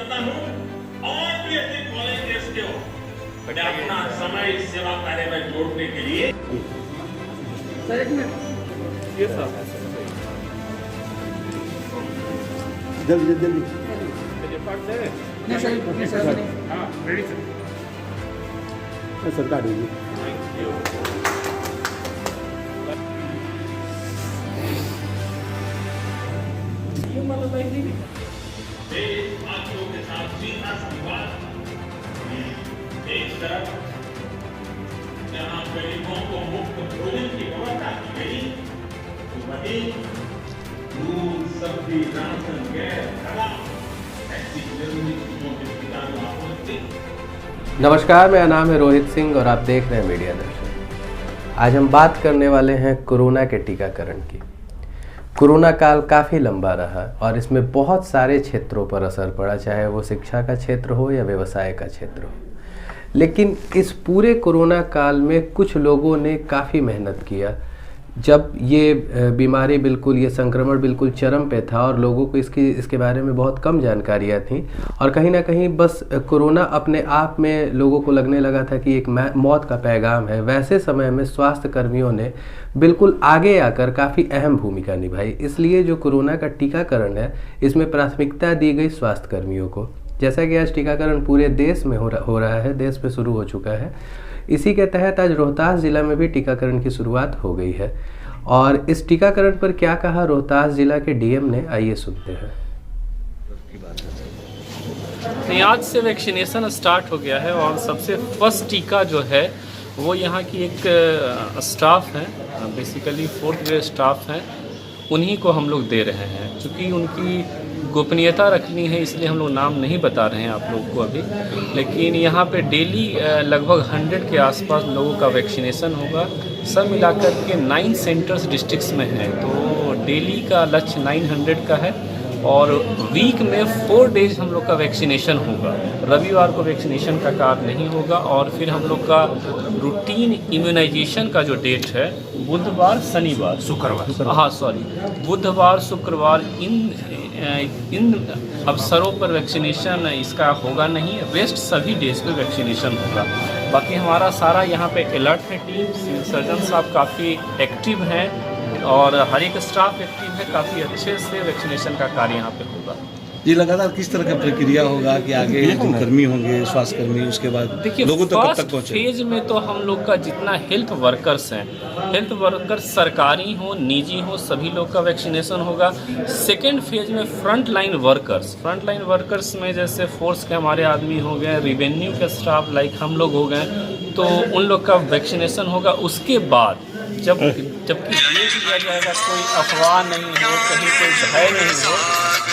करता हूँ और भी अधिक वॉलंटियर्स को अपना समय इस सेवा कार्य में जोड़ने के लिए। सर एक मिनट, ये सर जल्दी जल्दी नहीं सर, हाँ रेडी सर। सरकार देगी। देशवासियों के साथ सीधा संवाद, एक तरफ जहां गरीबों को मुफ्त भोजन की व्यवस्था की गई, तो वहीं दूध, सब्जी, राशन, गैस, दवा ऐसी जरूरी चीजों के सुचारू आपूर्ति। नमस्कार, मेरा नाम है रोहित सिंह और आप देख रहे हैं मीडिया दर्शन। आज हम बात करने वाले हैं कोरोना के टीकाकरण की। कोरोना काल काफ़ी लंबा रहा और इसमें बहुत सारे क्षेत्रों पर असर पड़ा, चाहे वो शिक्षा का क्षेत्र हो या व्यवसाय का क्षेत्र हो। लेकिन इस पूरे कोरोना काल में कुछ लोगों ने काफ़ी मेहनत किया। जब ये बीमारी बिल्कुल, ये संक्रमण बिल्कुल चरम पे था और लोगों को इसके बारे में बहुत कम जानकारियाँ थीं और कहीं ना कहीं बस कोरोना अपने आप में लोगों को लगने लगा था कि एक मौत का पैगाम है, वैसे समय में स्वास्थ्य कर्मियों ने बिल्कुल आगे आकर काफ़ी अहम भूमिका निभाई। इसलिए जो कोरोना का टीकाकरण है, इसमें प्राथमिकता दी गई स्वास्थ्य कर्मियों को। जैसा कि आज टीकाकरण पूरे देश में हो रहा है, देश में शुरू हो चुका है, इसी के तहत आज रोहतास जिला में भी टीकाकरण की शुरुआत हो गई है। और इस टीकाकरण पर क्या कहा रोहतास जिला के डीएम ने, आइए सुनते हैं। आज से वैक्सीनेशन स्टार्ट हो गया है और सबसे फर्स्ट टीका जो है वो यहाँ की एक स्टाफ है, बेसिकली 4th ग्रेड स्टाफ है, उन्हीं को हम लोग दे रहे हैं। चूँकि उनकी गोपनीयता रखनी है इसलिए हम लोग नाम नहीं बता रहे हैं आप लोग को अभी, लेकिन यहाँ पे डेली लगभग 100 के आसपास लोगों का वैक्सीनेशन होगा। सब मिलाकर के 9 सेंटर्स डिस्ट्रिक्ट्स में हैं, तो डेली का लक्ष्य 900 का है और वीक में 4 डेज हम लोग का वैक्सीनेशन होगा। रविवार को वैक्सीनेशन का कार्य नहीं होगा और फिर हम लोग का रूटीन इम्यूनाइजेशन का जो डेट है बुधवार, शनिवार, शुक्रवार, हाँ सॉरी, बुधवार, शुक्रवार, इन अवसरों पर वैक्सीनेशन इसका होगा नहीं। रेस्ट सभी डेज पे वैक्सीनेशन होगा। बाकी हमारा सारा यहाँ पे अलर्ट है टीम, सिविल सर्जन साहब काफ़ी एक्टिव हैं और हर एक स्टाफ एक्टिव है। काफ़ी अच्छे से वैक्सीनेशन का कार्य यहाँ पे होगा। ये लगातार किस तरह का प्रक्रिया होगा कि आगे जो कर्मी होंगे, स्वास्थ्य कर्मी, उसके बाद देखिए लोगों तक कब तक पहुँचे? फेज में तो हम लोग का जितना हेल्थ वर्कर्स हैं, हेल्थ वर्कर्स सरकारी हो, निजी हो, सभी लोग का वैक्सीनेशन होगा। सेकेंड फेज में फ्रंट लाइन वर्कर्स में जैसे फोर्स के हमारे आदमी हो गए, रिवेन्यू के स्टाफ लाइक हम लोग हो गए, तो उन लोग का वैक्सीनेशन होगा। उसके बाद जबकि देख लिया जाएगा कोई अफवाह नहीं हो, कहीं कोई भय नहीं हो,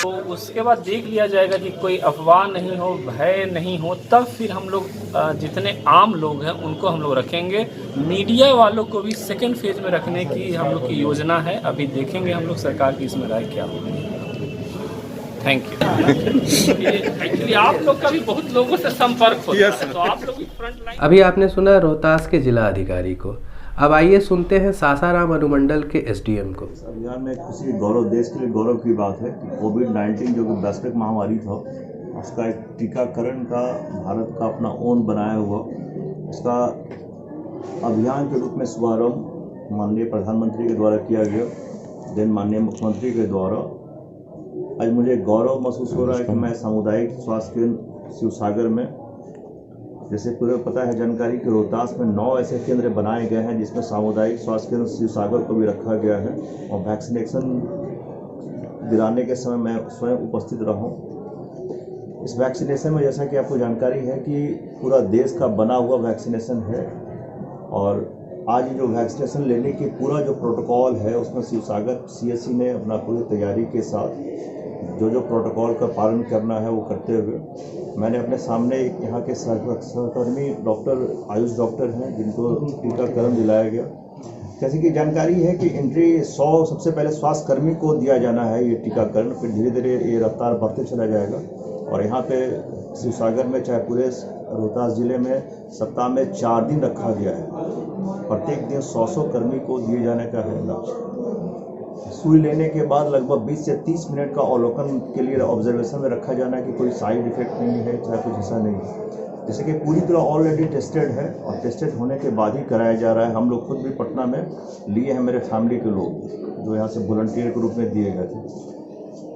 तो उसके बाद देख लिया जाएगा कि कोई अफवाह नहीं हो, भय नहीं हो, तब फिर हम लोग जितने आम लोग हैं उनको हम लोग रखेंगे। मीडिया वालों को भी सेकेंड फेज में रखने की हम लोग की योजना है। अभी देखेंगे हम लोग सरकार की इसमें राय क्या होगी। Thank you. एक्चुअली आप लोग का भी बहुत लोगों से संपर्क होता है, तो आप लोग भी फ्रंट लाइन। अभी आपने सुना रोहतास के जिला अधिकारी को। अब आइए सुनते हैं सासाराम अनुमंडल के एसडीएम को। इस अभियान में खुशी, गौरव, देश के लिए गौरव की बात है कि कोविड-19 जो कि वैश्विक महामारी था, उसका एक टीकाकरण का भारत का अपना ओन बनाया हुआ उसका अभियान के रूप में शुभारंभ माननीय प्रधानमंत्री के द्वारा किया गया, देन माननीय मुख्यमंत्री के द्वारा। आज मुझे गौरव महसूस हो रहा है कि मैं सामुदायिक स्वास्थ्य केंद्र शिवसागर में, जैसे पूरे पता है जानकारी कि रोहतास में 9 ऐसे केंद्र बनाए गए हैं जिसमें सामुदायिक स्वास्थ्य केंद्र शिवसागर को भी रखा गया है और वैक्सीनेशन दिलाने के समय मैं स्वयं उपस्थित रहा हूँ। इस वैक्सीनेशन में जैसा कि आपको जानकारी है कि पूरा देश का बना हुआ वैक्सीनेशन है और आज जो वैक्सीनेशन लेने की पूरा जो प्रोटोकॉल है उसमें शिवसागर सीएससी ने अपना पूरी तैयारी के साथ जो प्रोटोकॉल का पालन करना है वो करते हुए मैंने अपने सामने यहाँ के सहकर्मी डॉक्टर, आयुष डॉक्टर हैं जिनको टीकाकरण दिलाया गया। जैसे कि जानकारी है कि एंट्री 100 सबसे पहले स्वास्थ्य कर्मी को दिया जाना है ये टीकाकरण, फिर धीरे धीरे ये रफ्तार बढ़ते चला जाएगा और यहाँ पे शिवसागर में चाहे पूरे रोहतास जिले में सप्ताह में 4 दिन रखा गया है। प्रत्येक दिन 100 कर्मी को दिए जाने का है लक्ष्य। सुई लेने के बाद लगभग 20 से 30 मिनट का अवलोकन के लिए ऑब्जर्वेशन में रखा जाना कि कोई साइड इफेक्ट नहीं है, चाहे कुछ ऐसा नहीं है। जैसे कि पूरी तरह ऑलरेडी टेस्टेड है और टेस्टेड होने के बाद ही कराया जा रहा है। हम लोग खुद भी पटना में लिए हैं, मेरे फैमिली के लोग जो यहाँ से वॉलंटियर के रूप में दिए गए थे।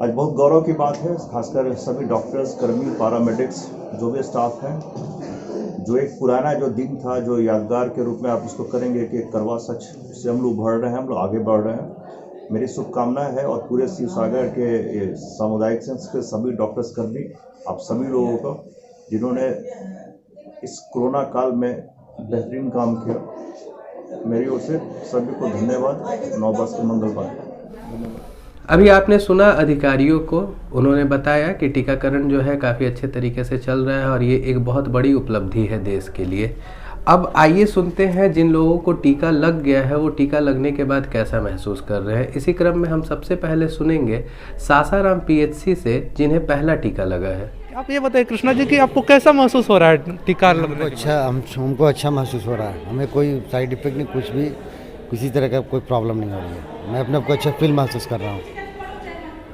आज बहुत गौरव की बात है, खासकर सभी डॉक्टर्स, कर्मी, पैरामेडिक्स, जो भी स्टाफ हैं, जो एक पुराना जो दिन था, जो यादगार के रूप में आप इसको करेंगे कि करवा सच से हम लोग बढ़ रहे हैं, हम लोग आगे बढ़ रहे हैं। मेरी शुभकामना है और पूरे शिवसागर के सामुदायिक संघ के सभी डॉक्टर्स, कर्मी, आप सभी लोगों को जिन्होंने इस कोरोना काल में बेहतरीन काम किया, मेरी ओर से सभी को धन्यवाद। नववर्ष के मंगल पाए। अभी आपने सुना अधिकारियों को, उन्होंने बताया कि टीकाकरण जो है काफ़ी अच्छे तरीके से चल रहा है और ये एक बहुत बड़ी उपलब्धि है देश के लिए। अब आइए सुनते हैं जिन लोगों को टीका लग गया है वो टीका लगने के बाद कैसा महसूस कर रहे हैं। इसी क्रम में हम सबसे पहले सुनेंगे सासाराम PHC से जिन्हें पहला टीका लगा है। आप ये बताइए कृष्णा जी कि आपको कैसा महसूस हो रहा है टीका लगने के बाद? अच्छा, हमको अच्छा महसूस हो रहा है। हमें कोई साइड इफेक्ट नहीं, कुछ भी किसी तरह का कोई प्रॉब्लम नहीं हो रही है। मैं अपने आप को अच्छा फील महसूस कर रहा हूँ।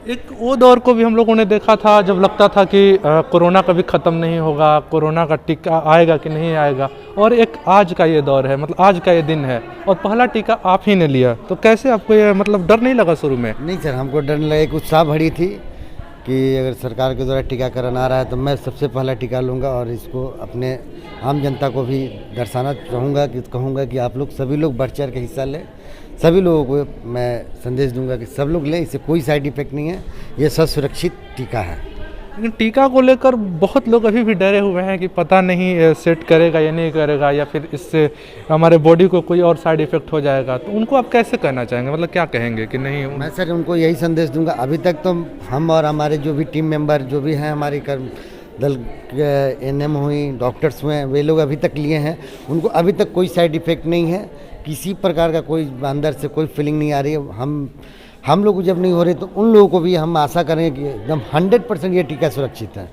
एक वो दौर को भी हम लोगों ने देखा था जब लगता था कि कोरोना कभी ख़त्म नहीं होगा, कोरोना का टीका आएगा कि नहीं आएगा, और एक आज का ये दौर है, मतलब आज का ये दिन है और पहला टीका आप ही ने लिया। तो कैसे आपको ये मतलब डर नहीं लगा शुरू में? नहीं सर, हमको डर नहीं लगा, एक उत्साह भरी थी कि अगर सरकार के द्वारा टीकाकरण आ रहा है तो मैं सबसे पहला टीका लूँगा और इसको अपने आम जनता को भी दर्शाना चाहूँगा कि कहूँगा कि आप लोग सभी लोग बढ़ चढ़ के हिस्सा लें। सभी लोगों को मैं संदेश दूंगा कि सब लोग लें, इससे कोई साइड इफेक्ट नहीं है, ये सब सुरक्षित टीका है। लेकिन टीका को लेकर बहुत लोग अभी भी डरे हुए हैं कि पता नहीं सेट करेगा या नहीं करेगा, या फिर इससे हमारे बॉडी को कोई और साइड इफेक्ट हो जाएगा। तो उनको आप कैसे कहना चाहेंगे, मतलब क्या कहेंगे कि नहीं? मैं सर उनको यही संदेश दूंगा, अभी तक तो हम और हमारे जो भी टीम मेंबर जो भी हैं, हमारी कर्म दल NM हुई, डॉक्टर्स हुए, वे लोग अभी तक लिए हैं, उनको अभी तक कोई साइड इफेक्ट नहीं है, किसी प्रकार का कोई अंदर से कोई फीलिंग नहीं आ रही है। हम लोग जब नहीं हो रहे तो उन लोगों को भी हम आशा करें कि एकदम 100% ये टीका सुरक्षित है।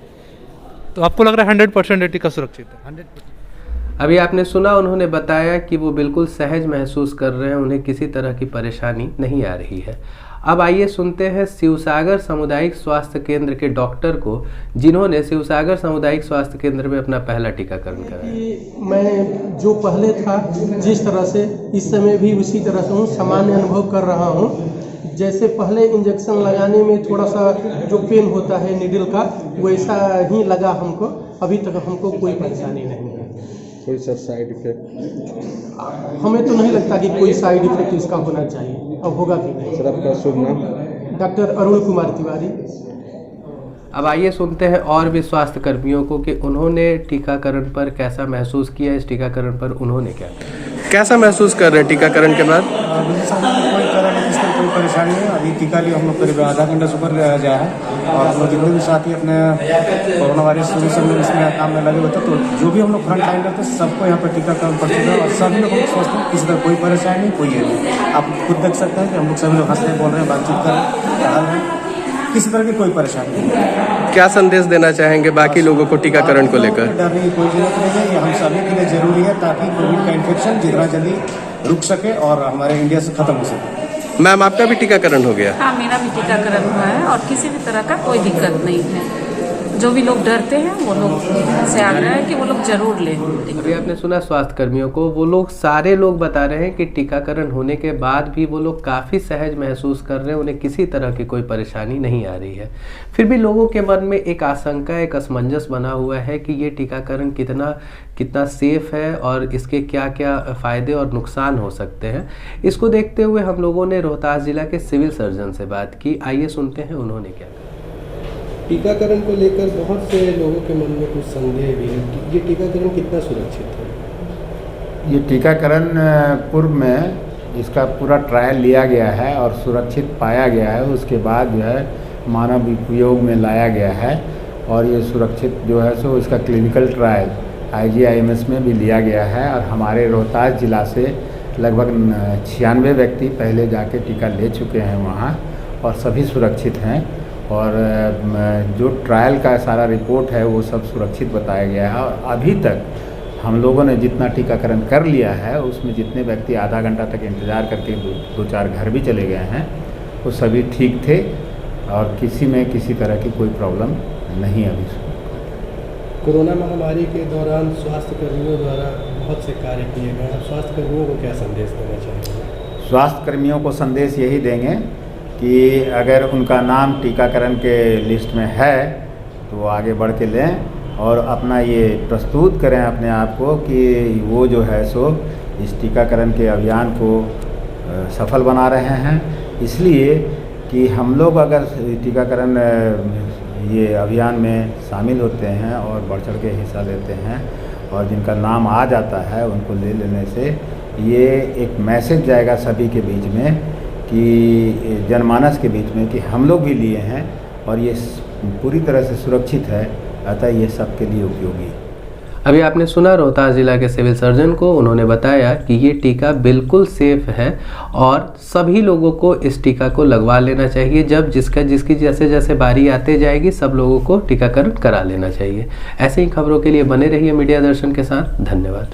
तो आपको लग रहा है 100% ये टीका सुरक्षित है? 100%। अभी आपने सुना, उन्होंने बताया कि वो बिल्कुल सहज महसूस कर रहे हैं, उन्हें किसी तरह की परेशानी नहीं आ रही है। अब आइए सुनते हैं शिवसागर सामुदायिक स्वास्थ्य केंद्र के डॉक्टर को, जिन्होंने शिवसागर सामुदायिक स्वास्थ्य केंद्र में अपना पहला टीकाकरण कराया। मैं जो पहले था जिस तरह से, इस समय भी उसी तरह से हूँ, सामान्य अनुभव कर रहा हूँ। जैसे पहले इंजेक्शन लगाने में थोड़ा सा जो पेन होता है नीडल का, वैसा ही लगा हमको। अभी तक हमको कोई परेशानी नहीं है। कोई सर साइड इफेक्ट? हमें तो नहीं लगता कि कोई साइड इफेक्ट इसका होना चाहिए, अब होगा कि नहीं। सर आपका शुभ नाम? डॉक्टर अरुण कुमार तिवारी। अब आइए सुनते हैं और भी स्वास्थ्य कर्मियों को कि उन्होंने टीकाकरण पर कैसा महसूस किया, इस टीकाकरण पर उन्होंने क्या कैसा महसूस कर रहे हैं टीकाकरण के बाद? कोई तरह की इसमें कोई परेशानी नहीं। अभी टीका लिए हम लोग करीब आधा घंटा से ऊपर गया है और हम लोग जितने भी साथी अपने कोरोना वायरस शुरू से लोग इसमें काम में लगे हुए थे, तो जो भी हम लोग फ्रंट लाइन रहते हैं सबको यहाँ पर टीकाकरण पड़ चुका है और सभी लोग हम स्वस्थ हैं, किसी तरह कोई परेशानी नहीं, कोई है नहीं। आप खुद देख सकते हैं कि हम लोग सभी लोग हंसते बोल रहे हैं, बातचीत कर रहे हैं, किसी तरह की कोई परेशानी नहीं। क्या संदेश देना चाहेंगे बाकी लोगों को टीकाकरण को लेकर? डरने की कोई जरूरत नहीं है, ये हम सभी के लिए जरूरी है ताकि कोविड का इन्फेक्शन जितना जल्दी रुक सके और हमारे इंडिया से खत्म हो सके। मैम, आपका भी टीकाकरण हो गया? हाँ, मेरा भी टीकाकरण हुआ है और किसी भी तरह का कोई दिक्कत नहीं है। जो भी लोग डरते हैं वो लोग से आग्रह है कि वो लोग जरूर लें। अभी आपने सुना स्वास्थ्य कर्मियों को, वो लोग सारे लोग बता रहे हैं कि टीकाकरण होने के बाद भी वो लोग काफ़ी सहज महसूस कर रहे हैं, उन्हें किसी तरह की कोई परेशानी नहीं आ रही है। फिर भी लोगों के मन में एक आशंका, एक असमंजस बना हुआ है कि ये टीकाकरण कितना सेफ है और इसके क्या क्या फ़ायदे और नुकसान हो सकते हैं। इसको देखते हुए हम लोगों ने रोहतास जिला के सिविल सर्जन से बात की। आइए सुनते हैं उन्होंने क्या कहा। टीकाकरण को लेकर बहुत से लोगों के मन में कुछ संदेह भी है, ये टीकाकरण कितना सुरक्षित है? ये टीकाकरण पूर्व में इसका पूरा ट्रायल लिया गया है और सुरक्षित पाया गया है, उसके बाद जो है मानव उपयोग में लाया गया है और ये सुरक्षित जो है सो इसका क्लिनिकल ट्रायल IGIMS में भी लिया गया है और हमारे रोहतास जिला से लगभग 96 व्यक्ति पहले जाके टीका ले चुके हैं वहाँ और सभी सुरक्षित हैं और जो ट्रायल का सारा रिपोर्ट है वो सब सुरक्षित बताया गया है। और अभी तक हम लोगों ने जितना टीकाकरण कर लिया है उसमें जितने व्यक्ति आधा घंटा तक इंतज़ार करके 2-4 घर भी चले गए हैं वो सभी ठीक थे और किसी में किसी तरह की कोई प्रॉब्लम नहीं अभी। कोरोना महामारी के दौरान स्वास्थ्य कर्मियों द्वारा बहुत से कार्य किए गए, आप स्वास्थ्य कर्मियों को क्या संदेश देना चाहेंगे? स्वास्थ्य कर्मियों को संदेश यही देंगे कि अगर उनका नाम टीकाकरण के लिस्ट में है तो वो आगे बढ़ के लें और अपना ये प्रस्तुत करें अपने आप को कि वो जो है सो इस टीकाकरण के अभियान को सफल बना रहे हैं। इसलिए कि हम लोग अगर टीकाकरण ये अभियान में शामिल होते हैं और बढ़ चढ़ के हिस्सा लेते हैं और जिनका नाम आ जाता है उनको ले लेने से ये एक मैसेज जाएगा सभी के बीच में कि जनमानस के बीच में कि हम लोग भी लिए हैं और ये पूरी तरह से सुरक्षित है, अतः ये सबके लिए उपयोगी है। अभी आपने सुना रोहतास जिला के सिविल सर्जन को, उन्होंने बताया कि ये टीका बिल्कुल सेफ है और सभी लोगों को इस टीका को लगवा लेना चाहिए। जब जिसकी जैसे जैसे बारी आते जाएगी सब लोगों को टीकाकरण करा लेना चाहिए। ऐसे ही खबरों के लिए बने रहिए मीडिया दर्शन के साथ। धन्यवाद।